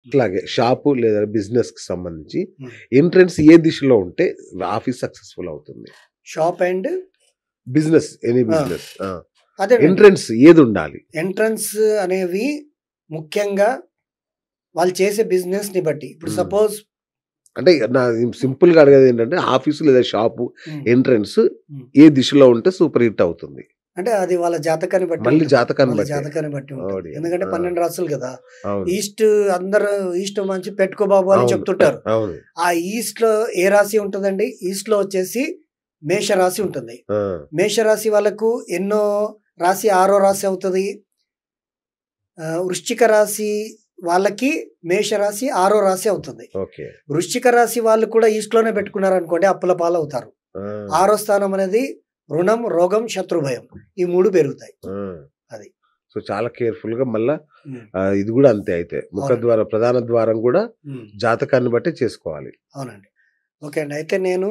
అట్లాగే షాపు లేదా బిజినెస్‌కి సంబంధించి హ్మ్. ఎంట్రన్స్ ఏ దిశలో ఉంటే ఆఫీస్ సక్సెస్‌ఫుల్ అవుతుంది? షాప్ అండ్ బిజినెస్ ఎనీ ఆ! బిజినెస్. అదేనండి. ఎంట్రన్స్ ఏదుండాలి? ఎంట్రన్స్ అనేవి ముఖ్యంగా వాళ్ళు చేసే బిజినెస్‌ని బట్టి. ఇప్పుడు హ్మ్. సపోజ్ అంటే నా సింపుల్‌గా అడిగేదేంటంటే ఆఫీసు లేదా షాపు హ్మ్. ఎంట్రన్స్ హ్మ్. ఏ దిశలో ఉంటే సూపర్ హిట్ అవుతుంది? అంటే అది వాళ్ళ జాతకాన్ని బట్టి మళ్ళీ ఉంటుంది. జాతకాన్ని వాళ్ళ బట్టే. జాతకాన్ని బట్టి ఉంటుంది. ఓడియా! ఎందుకంటే ఆ! 12 రాసులు గదా! అవును. ఈస్ట్ అందరూ ఈస్ట్ మంచి పెట్టుకో బాబు అని అవును. చెప్తుంటారు. అవును. ఆ ఈస్ట్‌లో ఏ రాశి ఉంటదండి? ఈస్ట్‌లో వచ్చేసి మేషరాశి ఉంటుంది. ఆ! మేషరాశి వాళ్ళకు ఎన్నో రాశి 6 రాశి అవుతది. వృశ్చిక రాశి వాళ్ళకి మేషరాశి 6 రాశి అవుతుంది. ఓకే. వృశ్చిక రాశి వాళ్ళు కూడా ఈస్ట్‌లోనే పెట్టుకున్నారనుకోండి అప్పుల పాలవుతారు. ఆ! 6 స్థానం అనేది రుణం, రోగం, శత్రుభయం. ఈ 3 పెరుగుతాయి. ఆ! అది. సో, చాలా కేర్‌ఫుల్‌గా మళ్ళా హ్మ్. ఇది గూడా అంతే అయితే. అవునండి. ముఖద్వారం, ప్రధాన ద్వారం గూడా హ్మ్. జాతకాన్ని బట్టే చేసుకోవాలి. అవునండి. ఓకే అండి. అయితే నేను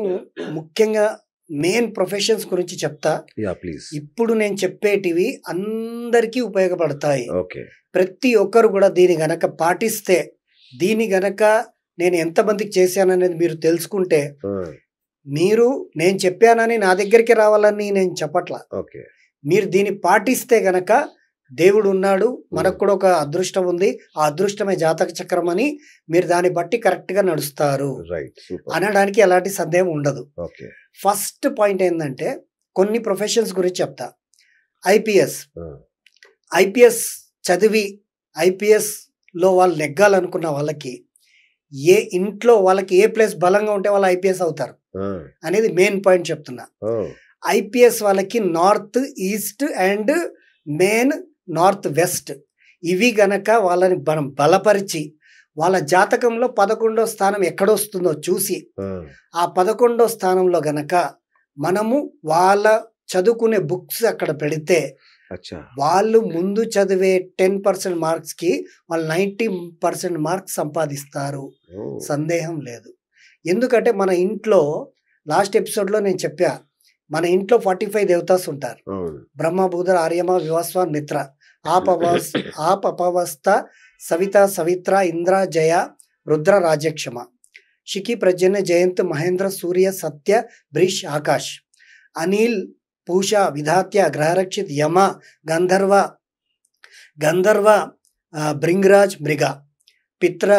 ముఖ్యంగా మెయిన్ ప్రొఫెషన్స్ గురించి చెప్తా. యాహ్! ప్లీజ్. ఇప్పుడు నేను చెప్పేటివి అందరికీ ఉపయోగపడతాయి. ఓకే. ప్రతి ఒక్కరు గూడా దీన్ని గనక పాటిస్తే, దీన్ని గనక నేను ఎంతమందికి చేశాననేది మీరు తెలుసుకుంటే, ఆ! మీరు నేను చెప్పానని నా దగ్గరికి రావాలని నేను చెప్పట్లా. ఓకే. మీరు దీన్ని పాటిస్తే గనక దేవుడున్నాడు. మనకు హ్మ్. కూడా ఒక అదృష్టం ఉంది. ఆ అదృష్టమే జాతక చక్రం అని మీరు దాన్ని బట్టి కరెక్ట్‌గా నడుస్తారు రైట్. సూపర్. అనడానికి ఎలాంటి సందేహం ఉండదు. ఓకే. ఫస్ట్ పాయింట్ ఏందంటే కొన్ని ప్రొఫెషన్స్ గురించి చెప్తా. ఐపీఎస్. ఆ! ఐపీఎస్ చదివి ఐపీఎస్‌లో వాళ్ళు నెగ్గాలనుకున్న వాళ్ళకి ఇంట్లో వాళ్ళకి ఏ ప్లేస్ బలంగా ఉంటే వాళ్ళు ఐపీఎస్ అవుతారు ఆ! అనేది మెయిన్ పాయింట్ చెప్తున్నా. ఓహ్! ఐపీఎస్ వాళ్ళకి north, east and main north west ఇవి గనక వాళ్ళని మనం బలపరిచి వాళ్ళ జాతకంలో 11వ స్థానం ఎక్కడొస్తుందో చూసి ఆ! ఆ 11వ స్థానంలో గనక మనము వాళ్ళ చదువుకునే బుక్స్ అక్కడ పెడితే అచ్చా! వాళ్ళు ముందు చదివే 10% మార్క్స్‌కి వాళ్ళు 90% మార్క్స్ సంపాదిస్తారు. ఓహ్! సందేహం లేదు. ఎందుకంటే మన ఇంట్లో లాస్ట్ ఎపిసోడ్‌లో నేను చెప్పా. మన ఇంట్లో 45 దేవతాస్ ఉంటారు. అవును. బ్రహ్మ, బుధ, ఆర్యమ, వివస్వ, మిత్ర. ఆపవస్థ, సవిత, సవిత్ర, ఇంద్ర, జయ, రుద్ర, రాజ్యక్షమ. శిఖి, ప్రజన్య, జయంత్, మహేంద్ర, సూర్య, సత్య, బ్రిష్, ఆకాష్. అనిల్, పూష, విధాత్య, గ్రహరక్షిత్, యమ, గంధర్వ, భృంగరాజ్, మృగ. పిత్ర,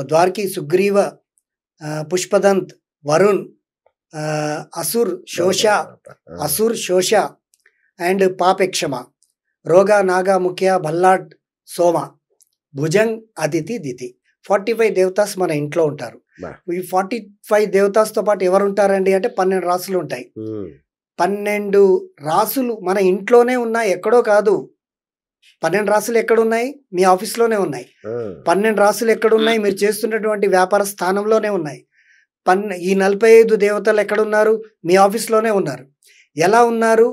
ద్వారకి, సుగ్రీవ, పుష్పదంత్, వరుణ్, అసుర్, శోష, అండ్ పాపెక్షమ. రోగ, నాగ, ముఖ్య, భల్లాడ్, సోమ, భుజంగ్, అదితి, దితి. 45 దేవతాస్ మన ఇంట్లో ఉంటారు. బా! ఈ 45 దేవతాస్‌తో పాటు ఎవరుంటారండి అంటే 12 రాసులు ఉంటాయి. హ్మ్. 12 రాసులు మన ఇంట్లోనే ఉన్నాయి. ఎక్కడో కాదు. 12 రాసులు ఎక్కడున్నాయి? మీ ఆఫీస్‌లోనే ఉన్నాయి. ఆ! 12 రాసులు ఎక్కడున్నాయి? మీరు చేస్తున్నటువంటి వ్యాపార స్థానంలోనే ఉన్నాయి. ఈ 45 దేవతలు ఎక్కడున్నారు? మీ ఆఫీస్‌లోనే ఉన్నారు. ఎలా ఉన్నారు?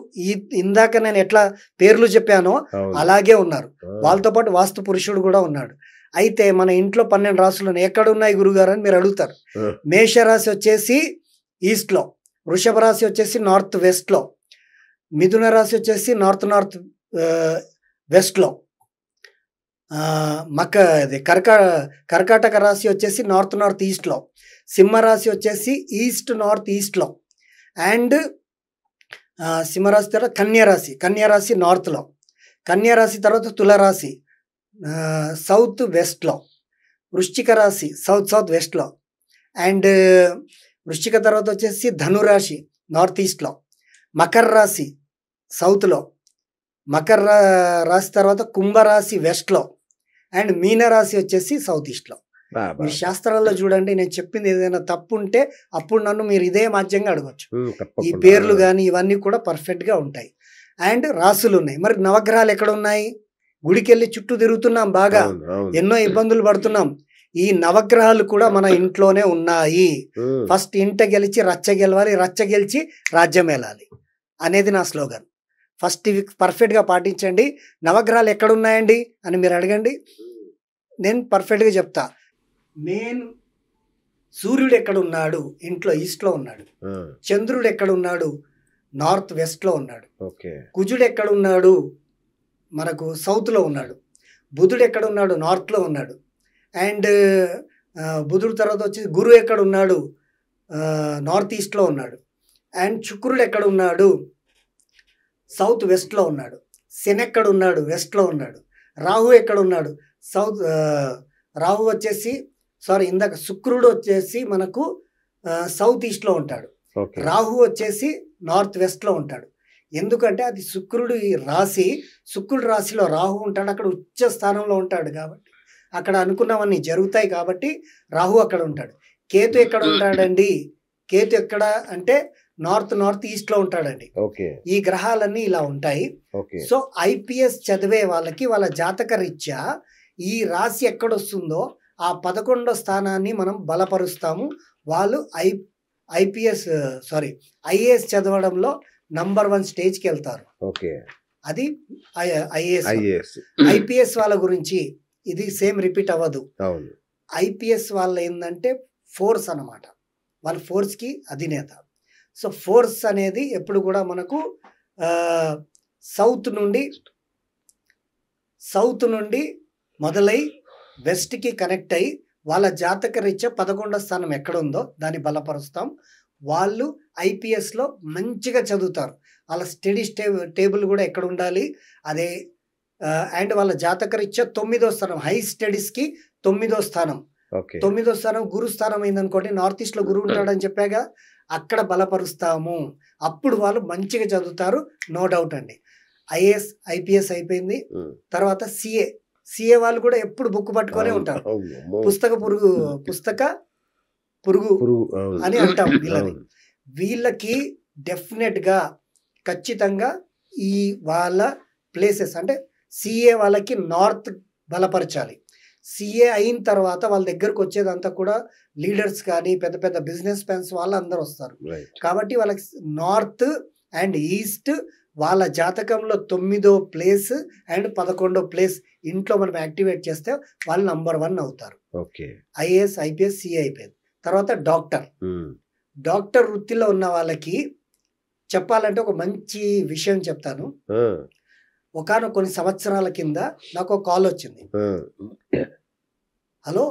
ఇందాక నేను ఎట్లా పేర్లు చెప్పానో అవును. అలాగే ఉన్నారు. ఆ! వాళ్ళతో పాటు వాస్తు పురుషుడు కూడా ఉన్నాడు. అయితే మన ఇంట్లో 12 రాసులున్నాయి. ఎక్కడున్నాయి గురుగారు అని మీరు అడుగుతారు. ఆ! మేషరాశి వచ్చేసి ఈస్ట్‌లో, వృషభ రాశి వచ్చేసి నార్త్ వెస్ట్‌లో, మిథున రాశి వచ్చేసి నార్త్ వెస్ట్‌లో, ఇది కర్కాటక రాశి వచ్చేసి నార్త్ ఈస్ట్‌లో, సింహ రాశి వచ్చేసి నార్త్ ఈస్ట్‌లో అండ్ సింహరాశి తర్వాత కన్యా రాశి నార్త్‌లో, కన్యా రాశి తర్వాత తులారాశి సౌత్ వెస్ట్‌లో, వృశ్చిక రాశి సౌత్ వెస్ట్‌లో అండ్ వృశ్చిక తర్వాత వచ్చేసి ధనురాశి నార్త్ ఈస్ట్‌లో, మకర రాశి సౌత్‌లో, మకర రాశి తర్వాత కుంభరాశి వెస్ట్‌లో అండ్ మీనరాశి వచ్చేసి సౌత్ ఈస్ట్‌లో. బా! బా! మీ శాస్త్రాల్లో చూడండి నేను చెప్పింది ఏదైనా తప్పు ఉంటే అప్పుడు నన్ను మీరు ఇదే మాధ్యంగా అడగొచ్చు. హ్మ్. ఈ తప్పకుండా. పేర్లు గాని ఇవన్నీ కూడా పర్ఫెక్ట్‌గా ఉంటాయి. అండ్ రాసులున్నాయి. మరి నవగ్రహాలు ఎక్కడున్నాయి? గుడికెళ్ళి చుట్టూ తిరుగుతున్నాం బాగా. అవును. అవును. ఎన్నో ఇబ్బందులు పడుతున్నాం. ఈ నవగ్రహాలు కూడా మన ఇంట్లోనే ఉన్నాయి. హ్మ్. ఫస్ట్ ఇంట గెలిచి రచ్చ గెలవాలి, రచ్చ గెలిచి రాజ్యమేలాలి అనేది నా స్లోగన్. ఫస్ట్ ఇవి పర్ఫెక్ట్‌గా పాటించండి. నవగ్రహాలు ఎక్కడున్నాయండి అని మీరు అడగండి. నేను పర్ఫెక్ట్‌గా చెప్తా. మెయిన్ సూర్యుడు ఎక్కడున్నాడు? ఇంట్లో ఈస్ట్‌లో ఉన్నాడు. ఆ! చంద్రుడు ఎక్కడున్నాడు? నార్త్ వెస్ట్‌లో ఉన్నాడు. ఓకే. కుజుడు ఎక్కడున్నాడు? మనకు సౌత్‌లో ఉన్నాడు. బుధుడు ఎక్కడున్నాడు? నార్త్‌లో ఉన్నాడు. అండ్ బుధుడు తర్వాత వచ్చేసి గురు ఎక్కడ ఉన్నాడు, నార్త్ ఈస్ట్లో ఉన్నాడు. అండ్ శుక్రుడు ఎక్కడ ఉన్నాడు, సౌత్ వెస్ట్లో ఉన్నాడు. శని ఎక్కడ ఉన్నాడు, వెస్ట్లో ఉన్నాడు. రాహు ఎక్కడ ఉన్నాడు, రాహు వచ్చేసి ఇందాక శుక్రుడు వచ్చేసి మనకు సౌత్ ఈస్ట్లో ఉంటాడు. రాహు వచ్చేసి నార్త్ వెస్ట్లో ఉంటాడు. ఎందుకంటే అది శుక్రుడు రాశిలో రాహు ఉంటాడు, అక్కడ ఉచ్చ స్థానంలో ఉంటాడు కాబట్టి అక్కడ అనుకున్నవన్నీ జరుగుతాయి కాబట్టి రాహు అక్కడ ఉంటాడు. కేతు ఎక్కడ ఉంటాడండి, కేతు ఎక్కడ అంటే నార్త్ ఈస్ట్లో ఉంటాడండి. ఈ గ్రహాలన్నీ ఇలా ఉంటాయి. సో ఐపీఎస్ చదివే వాళ్ళకి వాళ్ళ జాతక రీత్యా ఈ రాశి ఎక్కడొస్తుందో ఆ 11వ స్థానాన్ని మనం బలపరుస్తాము. వాళ్ళు ఐఏఎస్ చదవడంలో నంబర్ 1 స్టేజ్కి వెళ్తారు. అది ఐఏఎస్. ఐపీఎస్ వాళ్ళ గురించి ఇది సేమ్ రిపీట్ అవ్వదు. ఐపీఎస్ వాళ్ళు ఏంటంటే ఫోర్స్ అన్నమాట, వాళ్ళ ఫోర్స్కి అధినేత. సో ఫోర్స్ అనేది ఎప్పుడు కూడా మనకు సౌత్ నుండి మొదలై వెస్ట్కి కనెక్ట్ అయ్యి వాళ్ళ జాతక రీత్యా 11వ స్థానం ఎక్కడుందో దాన్ని బలపరుస్తాం. వాళ్ళు ఐపీఎస్లో మంచిగా చదువుతారు. వాళ్ళ స్టడీ టేబుల్ కూడా ఎక్కడ ఉండాలి అదే. అండ్ వాళ్ళ జాతక రీత్యా 9వ స్థానం, హై స్టడీస్కి 9వ స్థానం. 9వ స్థానం గురు స్థానం అయిందనుకోండి, నార్త్ ఈస్ట్లో గురువు ఉంటాడని చెప్పాగా, అక్కడ బలపరుస్తాము. అప్పుడు వాళ్ళు మంచిగా చదువుతారు, నో డౌట్ అండి. ఐఏఎస్ ఐపీఎస్ అయిపోయింది. తర్వాత సిఏ వాళ్ళు కూడా ఎప్పుడు బుక్ పట్టుకొనే ఉంటారు. పుస్తక పురుగు అని అంటాం వీళ్ళని. వీళ్ళకి డెఫినెట్గా ఖచ్చితంగా ఈ వాళ్ళ ప్లేసెస్ అంటే సిఏ వాళ్ళకి నార్త్ బలపరచాలి. సిఏ అయిన తర్వాత వాళ్ళ దగ్గరకు వచ్చేదంతా కూడా లీడర్స్ కానీ పెద్ద పెద్ద బిజినెస్ మ్యాన్స్ వాళ్ళు అందరూ వస్తారు. కాబట్టి వాళ్ళకి నార్త్ అండ్ ఈస్ట్ వాళ్ళ జాతకంలో 9వ ప్లేస్ అండ్ 11వ ప్లేస్ ఇంట్లో మనం యాక్టివేట్ చేస్తే వాళ్ళు నంబర్ 1 అవుతారు. ఐఏఎస్ ఐపీఎస్ సిఏ అయిపోయింది. తర్వాత డాక్టర్ వృత్తిలో ఉన్న వాళ్ళకి చెప్పాలంటే ఒక మంచి విషయం చెప్తాను. ఒకనొక కొన్ని సంవత్సరాల కింద నాకు ఒక కాల్ వచ్చింది. హలో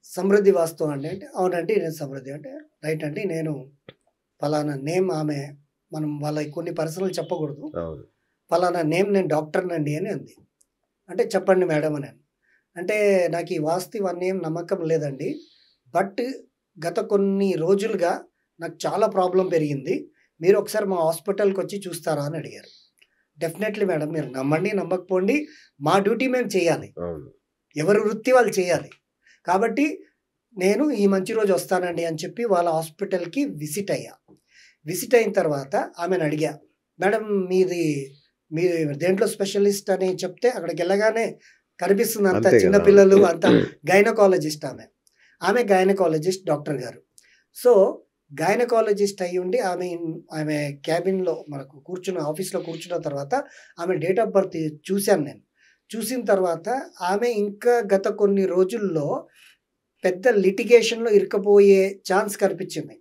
సమృద్ధి వాస్తవం అండి అంటే, అవునండి నేను సమృద్ధి అంటే, రైట్ అండి నేను ఫలానా నేమ్, ఆమె మనం వాళ్ళ కొన్ని పర్సనల్ చెప్పకూడదు, ఫలానా నేమ్ నేను డాక్టర్నండి అని అంది. అంటే చెప్పండి మేడం అని. అంటే నాకు ఈ వాస్తు ఇవన్నీ ఏం నమ్మకం లేదండి, బట్ గత కొన్ని రోజులుగా నాకు చాలా ప్రాబ్లం పెరిగింది, మీరు ఒకసారి మా హాస్పిటల్కి వచ్చి చూస్తారా అని అడిగారు. డెఫినెట్లీ మేడం, మీరు నమ్మండి నమ్మకపోండి, మా డ్యూటీ మేము చేయాలి, ఎవరి వృత్తి వాళ్ళు చేయాలి. కాబట్టి నేను ఈ మంచి రోజు వస్తానండి అని చెప్పి వాళ్ళ హాస్పిటల్కి విజిట్ అయిన తర్వాత ఆమెను అడిగా, మేడం మీరు దేంట్లో స్పెషలిస్ట్ అని చెప్తే అక్కడికి వెళ్ళగానే కనిపిస్తుంది అంతా చిన్నపిల్లలు అంతా. గైనకాలజిస్ట్ ఆమె గైనకాలజిస్ట్ డాక్టర్ గారు. సో గైనకాలజిస్ట్ అయ్యి ఉండి ఆమె క్యాబిన్లో మనకు ఆఫీస్లో కూర్చున్న తర్వాత ఆమె డేట్ ఆఫ్ బర్త్ చూశాను నేను. చూసిన తర్వాత ఆమె ఇంకా గత కొన్ని రోజుల్లో పెద్ద లిటిగేషన్లో ఇరుక్కుపోయే ఛాన్స్ కనిపించింది.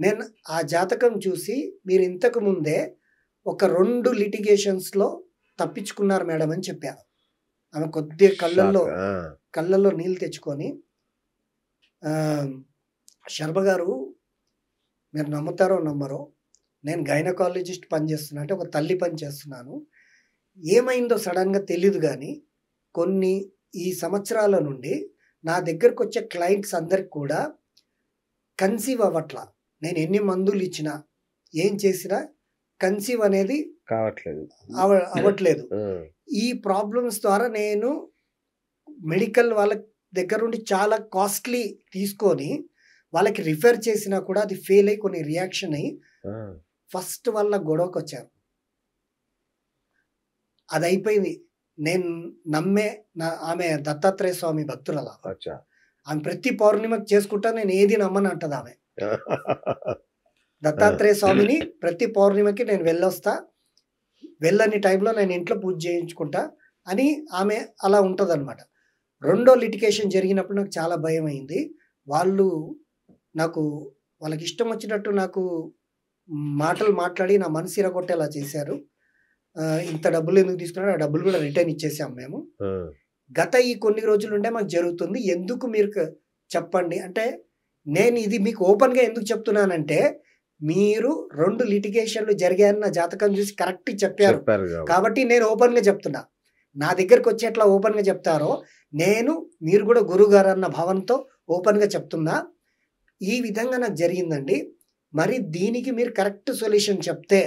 నేను ఆ జాతకం చూసి, మీరు ఇంతకు ముందే ఒక 2 లిటిగేషన్స్లో తప్పించుకున్నారు మేడం అని చెప్పాను. ఆమె కొద్దిగా కళ్ళల్లో నీళ్ళు తెచ్చుకొని, శర్మ గారు మీరు నమ్ముతారో నమ్మరో, నేను గైనకాలజిస్ట్ పనిచేస్తున్నా అంటే ఒక తల్లి పని చేస్తున్నాను, ఏమైందో సడన్గా తెలియదు కానీ ఈ సంవత్సరాల నుండి నా దగ్గరకు వచ్చే క్లయింట్స్ అందరికి కూడా కన్సీవ్ అవ్వట్లా. నేను ఎన్ని మందులు ఇచ్చినా ఏం చేసినా కన్సీవ్ అనేది అవ్వట్లేదు. ఈ ప్రాబ్లమ్స్ ద్వారా నేను మెడికల్ వాళ్ళ దగ్గర నుండి చాలా కాస్ట్లీ తీసుకొని వాళ్ళకి రిఫర్ చేసినా కూడా అది ఫెయిల్ అయ్యి కొన్ని రియాక్షన్ అయ్యి ఫస్ట్ వాళ్ళ గొడవకు వచ్చారు. అది అయిపోయింది. నేను నమ్మే ఆమె దత్తాత్రేయ స్వామి భక్తులలా, ఆమె ప్రతి పౌర్ణిమకి చేసుకుంటా, నేను ఏది నమ్మని అంటది ఆమె. దత్తాత్రేయ స్వామిని ప్రతి పౌర్ణిమకి నేను వెళ్ళని టైంలో నేను ఇంట్లో పూజ చేయించుకుంటా అని ఆమె అలా ఉంటుంది అనమాట. 2వ లిటిగేషన్ జరిగినప్పుడు నాకు చాలా భయం అయింది. వాళ్ళకి ఇష్టం వచ్చినట్టు నాకు మాటలు మాట్లాడి నా మనసు ఇరగొట్టేలా చేశారు. ఇంత డబ్బులు ఎందుకు తీసుకున్నాడు, ఆ డబ్బులు కూడా రిటర్న్ ఇచ్చేసాం మేము. గత ఈ కొన్ని రోజుల నుండే మాకు జరుగుతుంది. ఎందుకు మీరు చెప్పండి అంటే, నేను ఇది మీకు ఓపెన్‌గా ఎందుకు చెప్తున్నానంటే, మీరు 2 లిటిగేషన్‌లు జరిగాయని నా జాతకం చూసి కరెక్ట్ చెప్పారు. కాబట్టి నేను ఓపెన్‌గా చెప్తున్నా. నా దగ్గరకొచ్చి ఎట్లా ఓపెన్‌గా చెప్తారో, మీరు కూడా గురువుగారు అన్న భావనతో ఓపెన్‌గా చెప్తున్నా. ఈ విధంగా నాకు జరిగిందండి. మరి దీనికి మీరు కరెక్ట్ సొల్యూషన్ చెప్తే,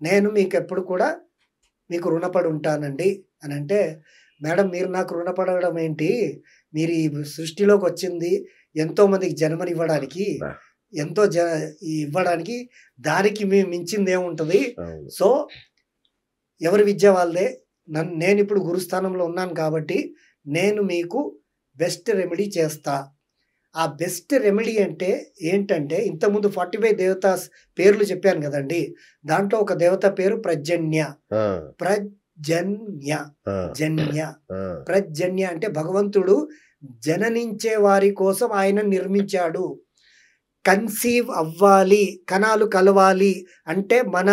నేను మీకెప్పుడు కూడా మీకు రుణపడి ఉంటానండి అనంటే, మేడం మీరు నాకు రుణపడడం ఏంటి? మీరు ఈ సృష్టిలోకొచ్చింది ఎంతోమందికి జన్మనివ్వడానికి, ఎంతో ఇవ్వడానికి, దానికి మించిందేముంటది? సో, ఎవరి విద్య వాళ్ళదే. నేనిప్పుడు గురుస్థానంలో ఉన్నాను కాబట్టి, నేను మీకు బెస్ట్ రెమెడీ చేస్తా. ఆ బెస్ట్ రెమెడీ అంటే ఏంటంటే, ఇంతకుముందు 45 దేవతాస్ పేర్లు చెప్పాను కదండీ! దాంట్లో ఒక దేవత పేరు ప్రజన్య. ప్రజన్య అంటే భగవంతుడు జననించే వారి కోసం ఆయన నిర్మించాడు. కన్సీవ్ అవ్వాలి, కణాలు కలవాలి అంటే మన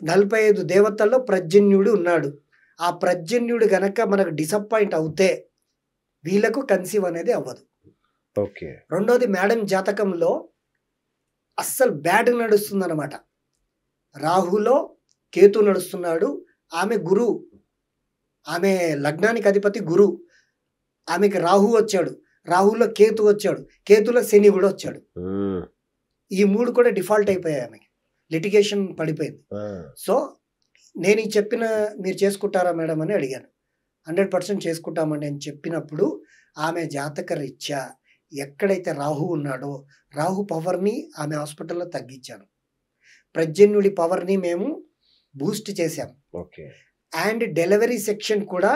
45 దేవతల్లో ప్రజన్యుడు ఉన్నాడు. ఆ ప్రజన్యుడు గనక మనకు డిసప్పాయింట్ అవుతే వీళ్ళకు కన్సీవ్ అనేది అవ్వదు. ఓకే. రెండోది మేడం జాతకంలో అస్సలు బ్యాడ్ నడుస్తుందన్నమాట. రాహులో కేతు నడుస్తున్నాడు. ఆమె గురు, ఆమె లగ్నానికి అధిపతి గురు. ఆమెకి రాహు వచ్చాడు, రాహులో కేతు వచ్చాడు, కేతులో శని కూడా వచ్చాడు. ఈ 3 కూడా డిఫాల్ట్ అయిపోయాయి. ఆమెకి లిటిగేషన్ పడిపోయింది. సో నేను ఈ చెప్పిన మీరు చేసుకుంటారా మేడం అని అడిగాను. 100% చేసుకుంటామండి అని చెప్పినప్పుడు, ఆమె జాతక రీత్యా ఎక్కడైతే రాహు ఉన్నాడో రాహు పవర్ని ఆమె హాస్పిటల్లో తగ్గించాను. ప్రజన్యుడి పవర్ని మేము బూస్ట్ చేశాం. అండ్ డెలివరీ సెక్షన్ కూడా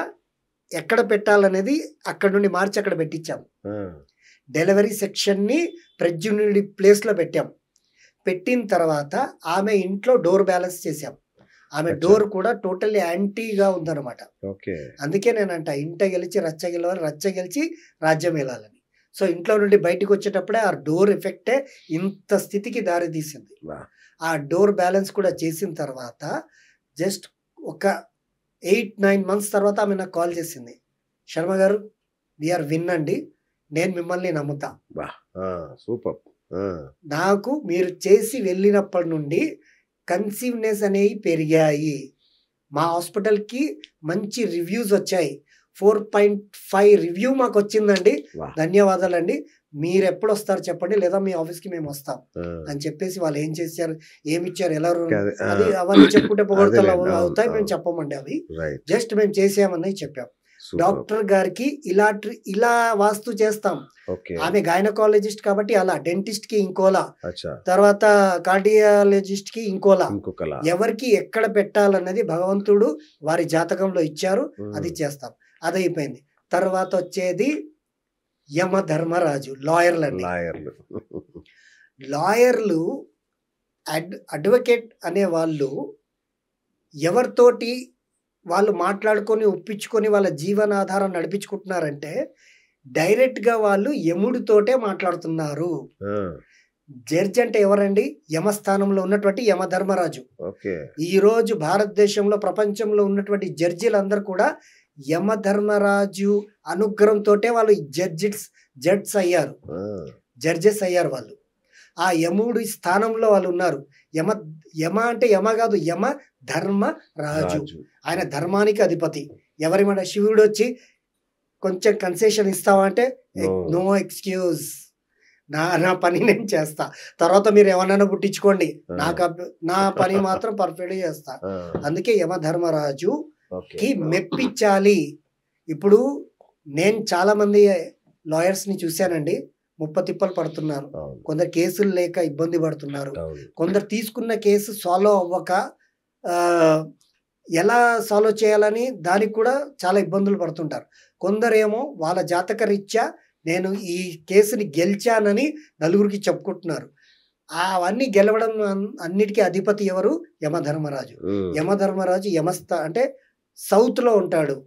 ఎక్కడ పెట్టాలనేది అక్కడ నుండి మార్చి అక్కడ పెట్టించాం. డెలివరీ సెక్షన్ని ప్రజన్యుడి ప్లేస్లో పెట్టాం. పెట్టిన తర్వాత ఆమె ఇంట్లో డోర్ బ్యాలెన్స్ చేశాం. ఆమె డోర్ కూడా టోటల్లీ యాంటీగా ఉందన్నమాట. అందుకే నేనంట ఇంట గెలిచి రచ్చ గెలవాలి, రచ్చ గెలిచి రాజ్యం వెళ్ళాలని. సో ఇంట్లో నుండి బయటకు వచ్చేటప్పుడే ఆ డోర్ ఎఫెక్టే ఇంత స్థితికి దారి తీసింది. ఆ డోర్ బ్యాలెన్స్ కూడా చేసిన తర్వాత జస్ట్ ఒక 8-9 months తర్వాత ఆమె నాకు కాల్ చేసింది. శర్మ గారు, వీఆర్ విన్ అండి, నేను మిమ్మల్ని నమ్ముతా. సూపర్. నాకు మీరు చేసి వెళ్ళినప్పటి నుండి కన్సీవ్నెస్ అనేవి పెరిగాయి. మా హాస్పిటల్కి మంచి రివ్యూస్ వచ్చాయి. 4.5 రివ్యూ మాకు వచ్చిందండి. ధన్యవాదాలండి. మీరు ఎప్పుడు వస్తారు చెప్పండి, లేదా మీ ఆఫీస్కి మేము వస్తాం అని చెప్పేసి వాళ్ళు ఏం చేశారు, ఏమిచ్చారు, ఎలా అది అవన్నీ చెప్పుకుంటే పొగడతలు అవుతాయి. మేము చెప్పమండి అవి. జస్ట్ మేము చేసామని చెప్పాం. డాక్టర్ గారికి ఇలా వాస్తు చేస్తాం. ఆమె గైనకాలజిస్ట్ కాబట్టి అలా, డెంటిస్ట్ కి ఇంకోలా, తర్వాత కార్డియాలజిస్ట్ కి ఇంకోలా, ఎవరికి ఎక్కడ పెట్టాలన్నది భగవంతుడు వారి జాతకంలో ఇచ్చారు. అది చేస్తాం. అది అయిపోయింది. తర్వాత వచ్చేది యమధర్మరాజు, లాయర్లు అడ్వకేట్ అనే వాళ్ళు ఎవరితోటి వాళ్ళు మాట్లాడుకొని ఒప్పించుకొని వాళ్ళ జీవనాధారం నడిపించుకుంటున్నారంటే డైరెక్ట్గా వాళ్ళు యముడితోటే మాట్లాడుతున్నారు. జడ్జి అంటే ఎవరండి? యమస్థానంలో ఉన్నటువంటి యమధర్మరాజు. ఈరోజు భారతదేశంలో, ప్రపంచంలో ఉన్నటువంటి జడ్జిలందరూ కూడా యమధర్మరాజు అనుగ్రహంతో వాళ్ళు జడ్జెస్ అయ్యారు, జడ్జెస్ అయ్యారు వాళ్ళు. ఆ యముడి స్థానంలో వాళ్ళు ఉన్నారు. యమ అంటే యమ కాదు, యమ ధర్మరాజు. ఆయన ధర్మానికి అధిపతి. ఎవరి మాట శివుడు వచ్చి కొంచెం కన్సెషన్ ఇస్తావా అంటే నో ఎక్స్క్యూజ్, నా పని నేను చేస్తా, తర్వాత మీరు ఏమన్నా పుట్టించుకోండి, నా పని మాత్రం పర్ఫెక్ట్గా చేస్తా. అందుకే యమధర్మరాజుకి మెప్పించాలి. ఇప్పుడు నేను చాలా మంది లాయర్స్ని చూశానండి, ముప్పతిప్పలు పడుతున్నారు. కొందరు కేసులు లేక ఇబ్బంది పడుతున్నారు. కొందరు తీసుకున్న కేసు సాల్వ్ అవ్వక ఎలా సాల్వ్ చేయాలని దానికి కూడా చాలా ఇబ్బందులు పడుతుంటారు. కొందరేమో వాళ్ళ జాతక రీత్యా నేను ఈ కేసుని గెలిచానని నలుగురికి చెప్పుకుంటున్నారు. అవన్నీ గెలవడం అన్నిటికీ అధిపతి ఎవరు? యమధర్మరాజు. యమధర్మరాజు అంటే సౌత్లో ఉంటాడు.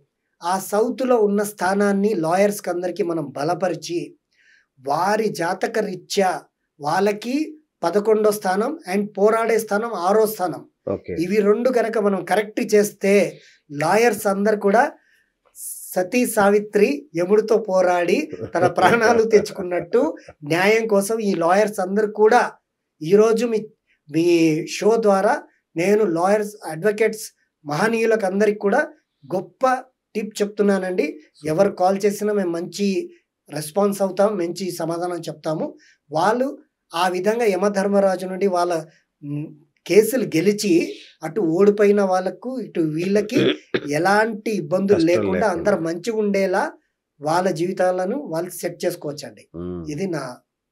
ఆ సౌత్లో ఉన్న స్థానాన్ని లాయర్స్కి అందరికీ మనం బలపరిచి వారి జాతక రీత్యా వాళ్ళకి 11వ స్థానం అండ్ పోరాడే స్థానం 6వ స్థానం, ఇవి 2 కనుక మనం కరెక్ట్ చేస్తే లాయర్స్ అందరు కూడా సతీ సావిత్రి యముడితో పోరాడి తన ప్రాణాలు తెచ్చుకున్నట్టు న్యాయం కోసం ఈ లాయర్స్ అందరూ కూడా ఈరోజు మీ షో ద్వారా నేను లాయర్స్, అడ్వకేట్స్, మహనీయులకు అందరికి కూడా గొప్ప టిప్ చెప్తున్నానండి. ఎవరు కాల్ చేసినా మేము మంచి రెస్పాన్స్ అవుతాం, మంచి సమాధానం చెప్తాము. వాళ్ళు ఆ విధంగా యమధర్మరాజు నుండి వాళ్ళ కేసులు గెలిచి అటు ఓడిపోయిన వాళ్ళకు ఇటు వీళ్ళకి ఎలాంటి ఇబ్బందులు లేకుండా అందరు మంచిగా ఉండేలా వాళ్ళ జీవితాలను వాళ్ళు సెట్ చేసుకోవచ్చండి. ఇది నా